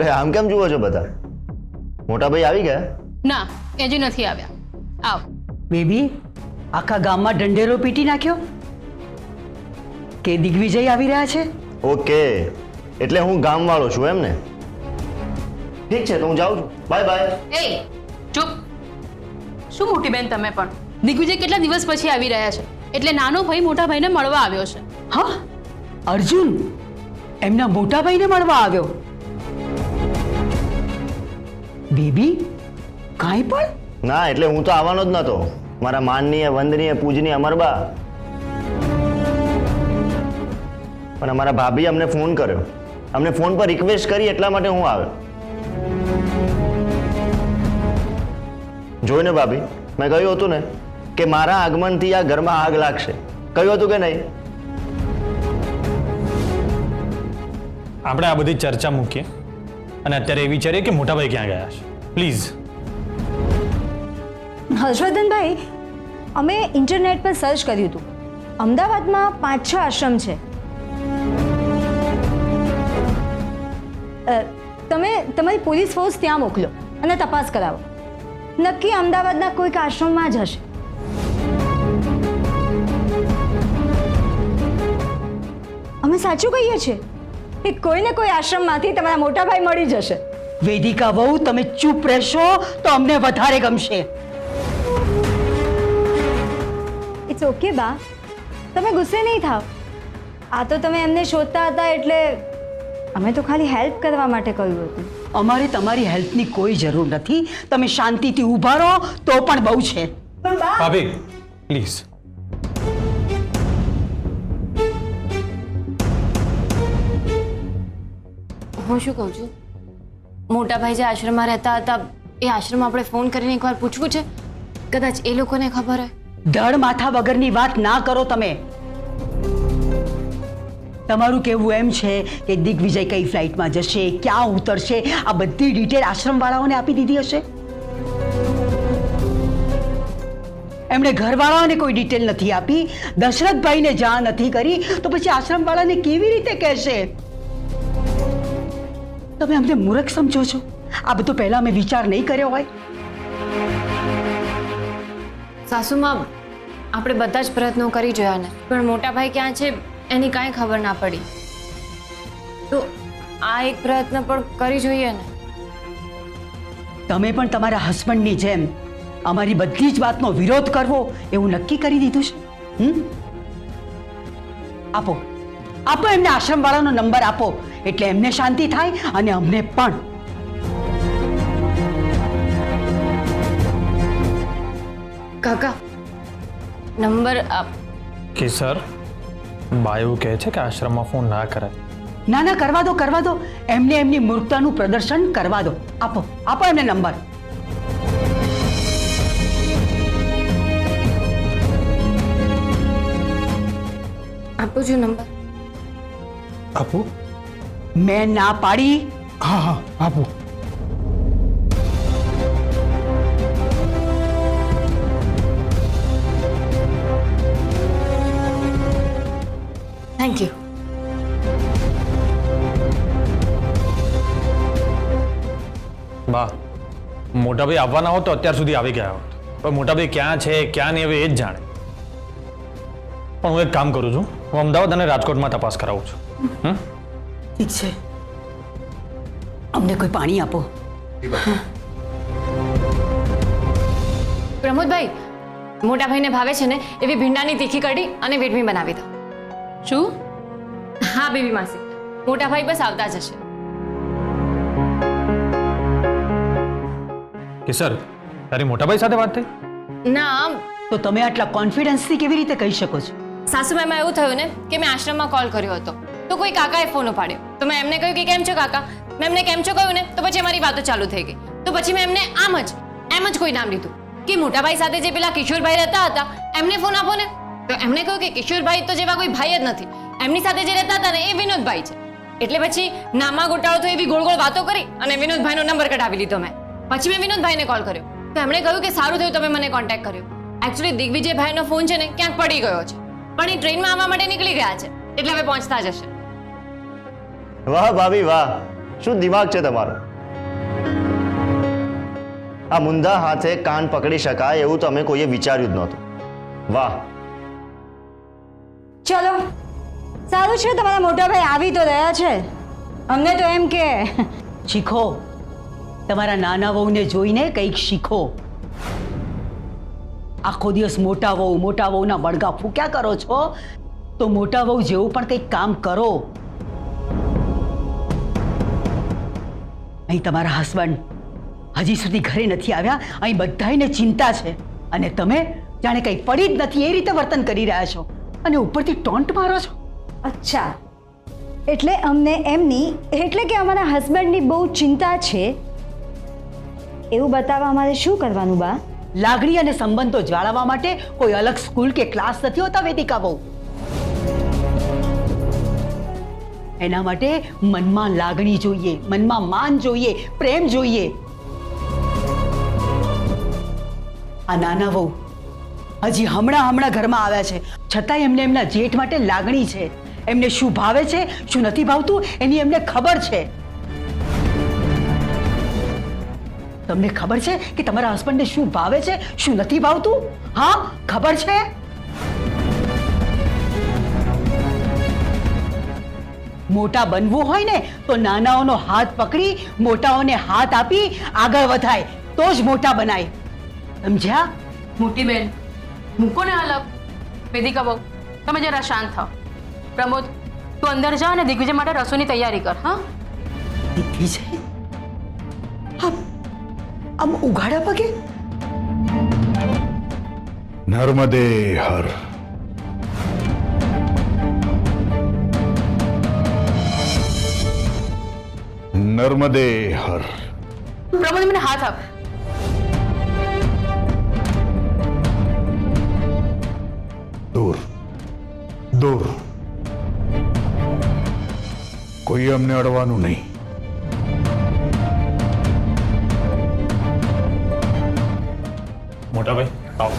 અરે આમ કેમ જુઓ છો બધા? મોટા ભાઈ આવી ગયા? ના, એ જ નથી આવ્યા. આવ. બેબી, આખા ગામમાં દંડેરો પીટી નાખ્યો કે દિગ્વિજય આવી રહ્યા છે? ઓકે, એટલે હું ગામવાળો છું એમ ને? ઠીક છે, તો હું જાઉં છું. Bye bye. એ ચૂપ. શું મોટી બેન તમે પણ? દિગ્વિજય કેટલા દિવસ પછી આવી રહ્યા છે એટલે નાનો ભાઈ મોટા ભાઈને મળવા આવ્યો છે. હા, અર્જુન એમના મોટા ભાઈને મળવા આવ્યો. બેબી, કાંઈ પણ? ના, એટલે હું તો આવવાનો જ નતો. મારા માનનીય વંદનીય પૂજનીય અમરબા પણ અમારા ભાભી અમને ફોન કર્યો, અમને ફોન પર રિક્વેસ્ટ કરી, એટલા માટે હું આવ્યો. જોઈને ભાભી, મેં કહ્યું હતું ને કે મારા આગમનથી આ ઘરમાં આગ લાગશે. કહ્યું હતું કે નહીં? આપણે આ બધી ચર્ચા મૂકીએ અને અત્યારે એ વિચારીએ કે મોટાભાઈ ક્યાં ગયા છે. પ્લીઝ. હર્ષવર્ધનભાઈ, અમે ઇન્ટરનેટ પર સર્ચ કર્યું હતું. અમદાવાદમાં 5-6 આશ્રમ છે. તમે તમારી પોલીસ ફોર્સ ત્યાં મોકલો અને તપાસ કરાવો. નક્કી અમદાવાદના કોઈક આશ્રમમાં જ હશે. અમે સાચું કહીએ છીએ કે કોઈને કોઈ આશ્રમમાંથી તમારા મોટા ભાઈ મળી જશે. વેદિકા વહુ, તમે ચૂપ રહેશો તો અમને વધારે ગમશે. ઇટ્સ ઓકે બા, તમે ગુસ્સે નહીં થાવ. આ તો તમે એમને શોધતા હતા એટલે અમે તો ખાલી હેલ્પ કરવા માટે કહ્યું હતું. અમારે તમારી હેલ્પની કોઈ જરૂર નથી. તમે શાંતિથી ઊભા રહો તો પણ બહુ છે. પણ બા, ભાભી પ્લીઝ. હું શું કહું છું, મોટા ભાઈ જે આશ્રમમાં રહેતા હતા એ આશ્રમ આપણે ફોન કરીને એકવાર પૂછવું છે. કદાચ એ લોકોને ખબર હોય. ધડ માથા વગરની વાત ના કરો તમે. તમારું કહેવું એમ છે કે દિગ્વિજય કઈ ફ્લાઇટમાં જશે, ક્યાં ઉતરશે, આ બધી ડિટેલ આશ્રમવાળાઓને આપી દીધી હશે? એમણે ઘરવાળાઓને કોઈ ડિટેલ નથી આપી, દશરથભાઈને જાણ નથી કરી, તો પછી આશ્રમવાળાને કેવી રીતે કહેશે? તમે અમને મૂર્ખ સમજો છો? આ બધું પહેલા અમે વિચાર નહીં કર્યો હોય? સાસુમાં આપણે બધા જ પ્રયત્નો કરી જોયા ને, પણ મોટા ભાઈ ક્યાં છે એની કાંઈ ખબર ના પડી. તો આ એક પ્રયત્ન પણ કરી જોઈએ ને. તમે પણ તમારા હસબન્ડની જેમ અમારી બધી જ વાતનો વિરોધ કરવો એવું નક્કી કરી દીધું છે? આપો આપો એમને આશ્રમવાળાનો નંબર આપો, એટલે એમને શાંતિ થાય અને અમને પણ. કાકા નંબર આપ. કે સર, બા એવું કહે છે કે આશ્રમમાં ફોન ના કરાય. ના ના, કરવા દો કરવા દો. એમને એમની મૂર્ખતાનું પ્રદર્શન કરવા દો. આપો આપો એમને નંબર. આપો છો નંબર. આપું? મેં ના પાડી. હા હા, આપું. Thank you. બા, મોટાભાઈ આવવાના હોત તો અત્યાર સુધી આવી ગયા હોત. પણ મોટાભાઈ ક્યાં છે ક્યાં નહીં હવે એ જ જાણે. પણ હું એક કામ કરું છું, હું અમદાવાદ અને રાજકોટમાં તપાસ કરાવું છું. ઠીક છે, અમને કોઈ પાણી આપો. પ્રમોદભાઈ, મોટા ભાઈને ભાવે છે ને એવી ભીંડાની તીખી કઢી અને વેડમી બનાવી દો. શું? હા બેબી માસી, મોટા ભાઈ બસ આવતા જ હશે. કે સર, તારી મોટાભાઈ સાથે વાત થઈ? ના, તો તમે આટલા કોન્ફિડન્સથી કેવી રીતે કહી શકો છો? સાસુમામાં એવું થયું ને કે મેં આશ્રમમાં કોલ કર્યો હતો તો કોઈ કાકાએ ફોન ઉપાડ્યો. તો મેં એમને કહ્યું કે કેમ છો કાકા. મેં એમને કેમ છો કહ્યું ને તો પછી અમારી વાતો ચાલુ થઈ ગઈ. તો પછી મેં એમને એમ જ કોઈ નામ લીધું કે મોટાભાઈ સાથે જે પેલા કિશોરભાઈ રહેતા હતા એમને ફોન આપો ને. તો એમને કહ્યું કે કિશોરભાઈ તો જેવા કોઈ ભાઈ જ નથી, એમની સાથે જે રહેતા હતા ને એ વિનોદભાઈ છે. એટલે પછી નામા ગોટાળો તો એવી ગોળ ગોળ વાતો કરી અને વિનોદભાઈનો નંબર કઢાવી લીધો મેં. પછી મેં વિનોદભાઈને કોલ કર્યો તો એમણે કહ્યું કે સારું થયું તમે મને કોન્ટેક્ટ કર્યો. એકચ્યુઅલી દિગ્વિજયભાઈનો ફોન છે ને ક્યાંક પડી ગયો છે, પણ એ ટ્રેનમાં આવવા માટે નીકળી ગયા છે એટલે હવે પહોંચતા જ હશે. વાહ ભાભી વાહ, શું દિમાગ છે તમારો? આ મુંદા હાથે કાન પકડી શકાય એવું તો અમે કોઈએ વિચાર્યું જ નહોતું. વાહ. ચલો સારું છે તમારા મોટા ભાઈ આવી તો રહ્યા છે. અમને તો એમ કે શીખો, તમારા નાના વહુને જોઈને કંઈક શીખો. આખો દિવસ મોટા વહુના બળગા ફૂક્યા કરો છો, તો મોટા વહુ જેવું પણ કંઈક કામ કરો. અહીં તમારા હસબન્ડ હજી સુધી ઘરે નથી આવ્યા. અહીં બધાયને ચિંતા છે અને તમે જાણે કંઈ પડી જ નથી એ રીતે વર્તન કરી રહ્યા છો અને ઉપરથી ટોન્ટ મારો છો. અચ્છા, એટલે અમને એમની એટલે કે અમારા હસબન્ડની બહુ ચિંતા છે એવું બતાવવા અમારે શું કરવાનું બા? લાગણી અને સંબંધો જાળવવા માટે કોઈ અલગ સ્કૂલ કે ક્લાસ નથી હોતા વેદિકા બહુ. એના માટે મનમાં લાગણી જોઈએ, મનમાં માન જોઈએ, પ્રેમ જોઈએ. આ નાના વહુ હજી હમણાં ઘરમાં આવ્યા છે, છતાંય એમને એમના જેઠ માટે લાગણી છે. એમને શું ભાવે છે, શું નથી ભાવતું એની એમને ખબર છે. તમને ખબર છે કે તમારા હસબન્ડને શું ભાવે છે, શું નથી ભાવતું? હા, ખબર છે. મોટા બનવું હોય ને તો નાનાઓનો હાથ પકડી મોટાઓને હાથ આપી આગળ વધાય તો જ મોટા બનાય. સમજ્યા? મોટી બેન, મૂકો ને અલગ. વેદિકા બહુ, તમે જરા શાંત થાઓ. પ્રમોદ, તું અંદર જા અને દિગ્વિજય માટે રસોઈની તૈયારી કર. હા, દિગ્વિજય આમ ઉઘાડા પગે? નર્મદે હર. નર્મદે હર. પ્રમોદ, મને હાથ આપ. દૂર દૂર. કોઈ અમને અડવાનું નહીં. મોટા ભાઈ આવો.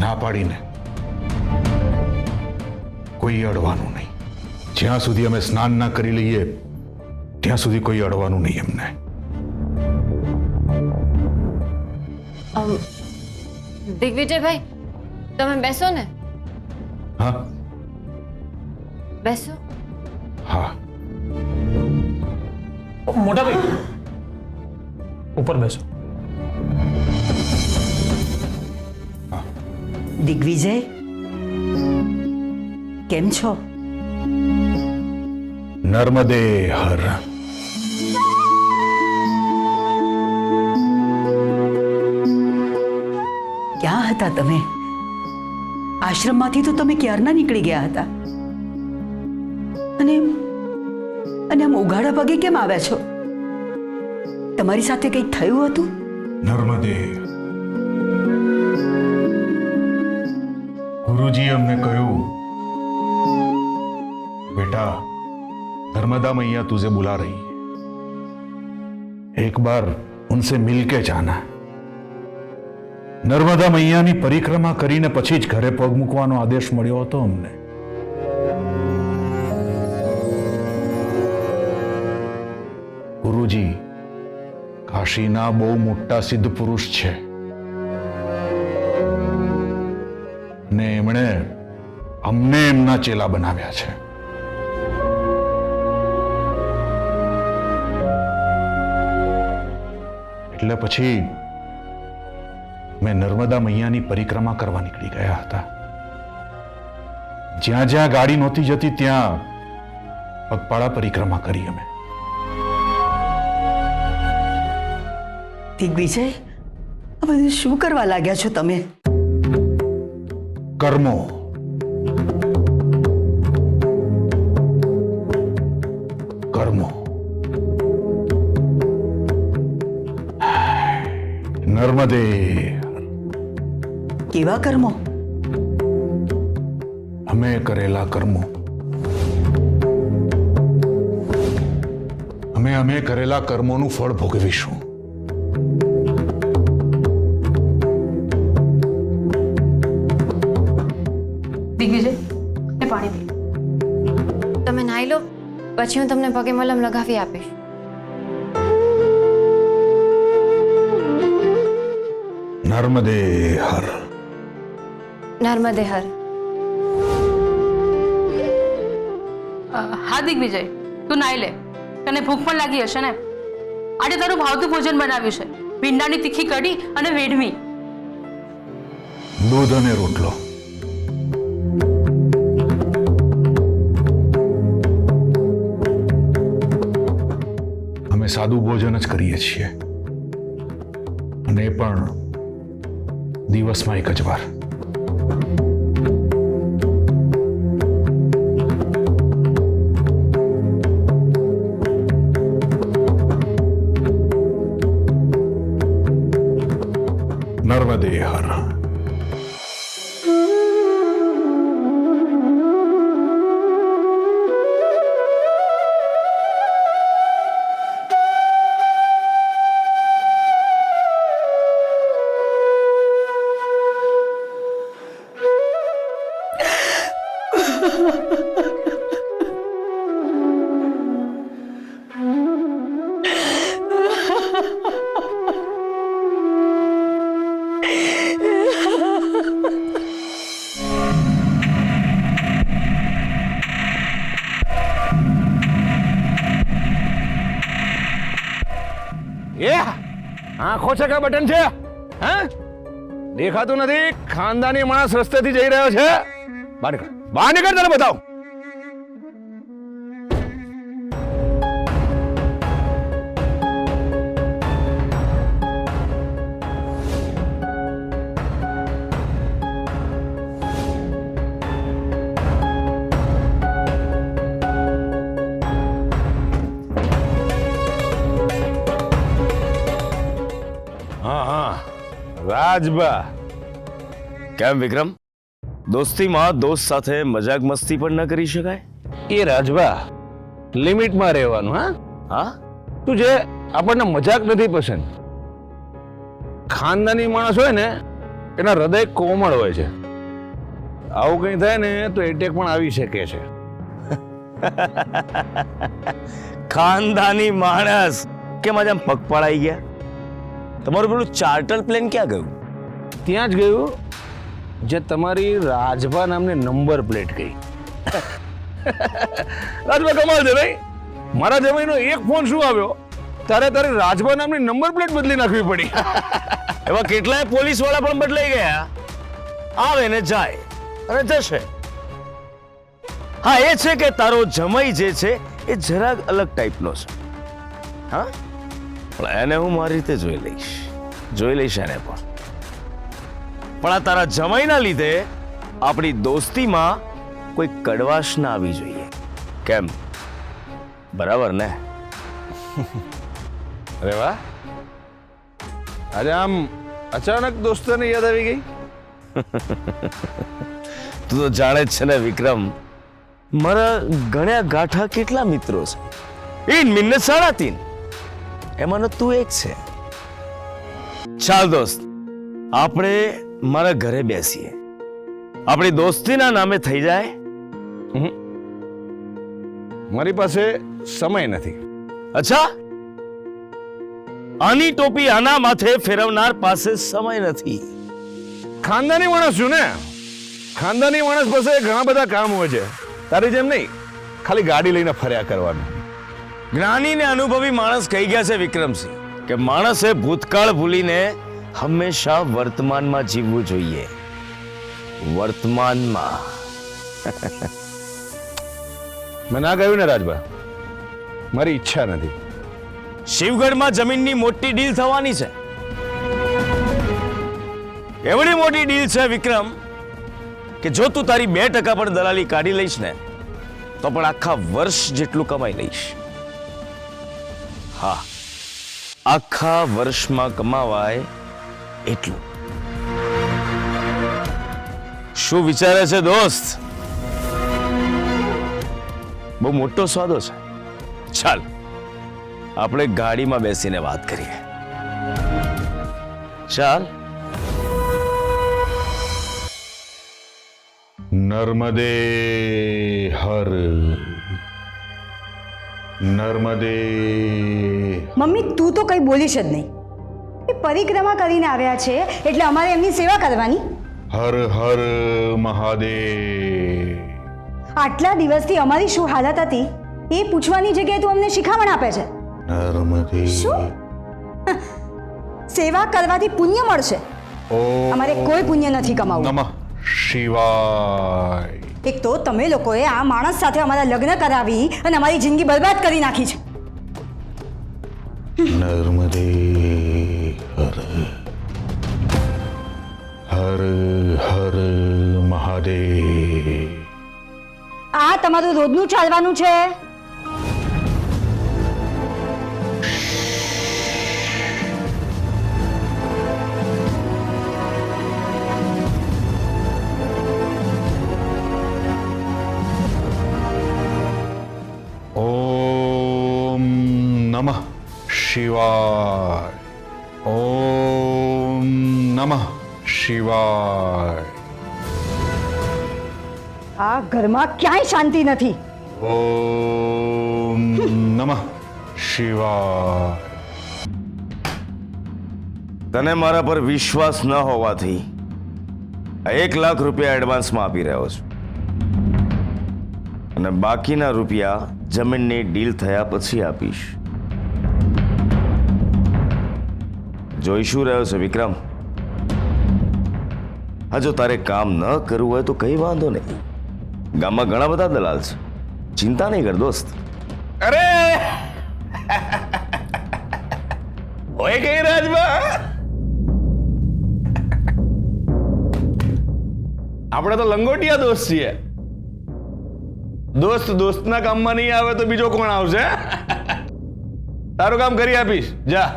ના પાડીને કોઈ અડવાનું નહીં. જ્યાં સુધી અમે સ્નાન ના કરી લઈએ ત્યાં સુધી કોઈ અડવાનું નહીં એમને. દિગ્વિજયભાઈ, તમે બેસો ને. હા બેસો. હા. મોટા ભાઈ ઉપર બેસો. દિગ્વિજય, કેમ છો? નર્મદે હર. ક્યાં હતા તમે? આશ્રમમાંથી તો તમે ક્યારના નીકળી ગયા હતા અને આમ ઉઘાડા પગે કેમ આવ્યા છો? તમારી સાથે કંઈક થયું હતું? નર્મદે. गुरुजी हमने कहूं बेटा, नर्मदा मैया तुझे बुला रही है, एक बार उनसे मिलके जाना. नर्मदा मैयाની પરિક્રમા કરીને પછી જ ઘરે પગ મૂકવાનો આદેશ મળ્યો હતો અમને. ગુરુજી કાશીના બહુ મોટા સિદ્ધ પુરુષ છે ને એમણે અમને એમના ચેલા બનાવ્યા છે. એટલે પછી મેં નર્મદા મૈયાની પરિક્રમા કરવા નીકળી ગયા હતા. જ્યાં જ્યાં ગાડી નહોતી જતી ત્યાં પગપાળા પરિક્રમા કરી અમે. દિગ્વિજય, આ બધું શું કરવા લાગ્યા છો તમે? કર્મો. કર્મો. નર્મદે. કેવા કર્મો? અમે કરેલા કર્મો. અમે કરેલા કર્મોનું ફળ ભોગવીશું. દિગ્વિજય, એ પાણી પી. તમે નાહી લો, પછી હું તમને પગે મલમ લગાવી આપીશ. નર્મદે હર. નર્મદે હર. હા દિગ્વિજય, તું નાઈ લે. તને ભૂખ પણ લાગી હશે ને? આજે તારું ભાવતું ભોજન બનાવ્યું છે, ભીંડાની તીખી કઢી અને વેડમી. દૂધ અને રોટલો. અમે સાદું ભોજન જ કરીએ છીએ, અને એ પણ દિવસમાં એક જ વાર. નર્મદે હર. એ આંખો છે કે બટન છે? હા, દેખાતું નથી. ખાનદાની માણસ રસ્તેથી જઈ રહ્યો છે. બહાર નીકળ, બહાર નીકળ, તને બતાવ. રાજબા. કેમ વિક્રમ, દોસ્તીમાં દોસ્ત સાથે મજાક મસ્તી પણ ન કરી શકાય? એ રાજબા, લિમિટમાં રહેવાનું. હા હા, તું જે આપણને મજાક નથી પસંદ. ખાનદાની માણસ હોય ને, એના હૃદય કોમળ હોય છે. આવું કંઈ થાય ને તો એટેક પણ આવી શકે છે. ખાનદાની માણસ કેમ આજે આમ પગપાળાઈ ગયા? તમારું પેલું ચાર્ટર પ્લેન ક્યાં ગયું? ત્યાં જ ગયું જે તમારી રાજભા નામની નંબર પ્લેટ ગઈ. રાજભા કમાલ છે ભાઈ. મારા જમાઈનો એક ફોન શું આવ્યો ત્યારે તારી રાજભા નામની નંબર પ્લેટ બદલી નાખવી પડી. એવા કેટલાય પોલીસ વાળા પણ બદલાઈ ગયા. આવે ને જાય અને જશે. હા, એ છે કે તારો જમાઈ જે છે એ જરાક અલગ ટાઈપનો છે. હા, પણ એને હું મારી રીતે જોઈ લઈશ એને પણ. પણ આ તારા જમાઈના લીધે આપણી દોસ્તીમાં કોઈ કડવાશ ના આવી જોઈએ. કેમ, બરાબર ને? અરે વાહ, આજે આમ અચાનક દોસ્તોને યાદ આવી ગઈ. તું તો જાણે જ છે ને વિક્રમ, મારા ગણ્યા ગાંઠા કેટલા મિત્રો છે. 3 મિનિટ 3.5, એમાંનો તું એક છે. ચાલ દોસ્ત, આપણે મારા ઘરે બેસીએ. આપણી દોસ્તીના નામે થઈ જાય. મારી પાસે સમય નથી. અચ્છા, આની ટોપી આના માથે ફેરવનાર પાસે સમય નથી. ખાનદાની માણસ છું ને, ખાનદાની માણસ પાસે ઘણા બધા કામ હોય છે. તારી જેમ નહીં, ખાલી ગાડી લઈને ફર્યા કરવાનું. જ્ઞાની ને અનુભવી માણસ કહી ગયા છે વિક્રમસિંહ કે માણસે ભૂતકાળ ભૂલીને હંમેશા વર્તમાનમાં જીવવું જોઈએ. વર્તમાનમાં. મેં ના કહ્યું ને રાજબા, મારી ઈચ્છા નથી. શિવગઢમાં જમીનની મોટી ડીલ થવાની છે. એવડી મોટી ડીલ છે વિક્રમ કે જો તું તારી 2% પણ દલાલી કાઢી લઈશ ને તો પણ આખા વર્ષ જેટલું કમાઈ લઈશ. હા, આખા વર્ષમાં કમાવાય એટલું. શું વિચારે છે દોસ્ત? બહુ મોટો સોદો છે. ચાલ આપણે ગાડીમાં બેસીને વાત કરીએ. ચાલ. નર્મદે હર. નર્મદે. મમ્મી તું તો કંઈ બોલીશ જ નહીં. એ પરિક્રમા કરીને આવ્યા છે એટલે અમારે એમની સેવા કરવાની. હર હર મહાદેવ. આટલા દિવસથી અમારી શું હાલત હતી એ પૂછવાની જગ્યાએ તું અમને શિખામણ આપે છે. નર્મદે. શું? સેવા કરવાથી પુણ્ય મળશે. ઓમ અમારે કોઈ પુણ્ય નથી કમાવું. નમઃ શિવાય. એક તો તમે લોકોએ આ માણસ સાથે અમારા લગ્ન કરાવી અને અમારી જિંદગી બરબાદ કરી નાખી છે. નર્મદે હર હર હર મહાદેવ. આ તમારું રોજનું ચાલવાનું છે. ઓમ નમઃ શિવાય. ઓમ નમઃ શિવાય. આ ઘરમાં ક્યાંય શાંતિ નથી. ઓમ નમઃ શિવાય. તને મારા પર વિશ્વાસ ન હોવાથી આ 1 લાખ રૂપિયા એડવાન્સમાં આપી રહ્યો છું અને બાકીના રૂપિયા જમીનની ડીલ થયા પછી આપીશ. જોઈ શું રહ્યો છે વિક્રમ? હા, જો તારે કામ ન કરવું હોય તો કઈ વાંધો નહીં. ગામમાં ઘણા બધા દલાલ છે, ચિંતા નહીં કર દોસ્ત. અરે હોય કઈ રાજમાં આપણે તો લંગોટિયા દોસ્ત છીએ. દોસ્ત દોસ્તના કામમાં નહીં આવે તો બીજો કોણ આવશે? તારું કામ કરી આપીશ. જા,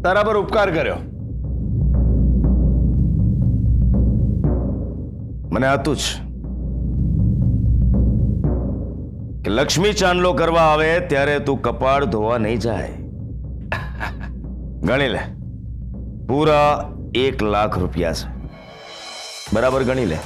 તારા પર ઉપકાર કર્યો. મને હતું જ કે લક્ષ્મી ચાંદલો કરવા આવે ત્યારે તું કપાળ ધોવા નહીં જાય. ગણી લે, પૂરા 1 લાખ રૂપિયા છે. બરાબર ગણી લે.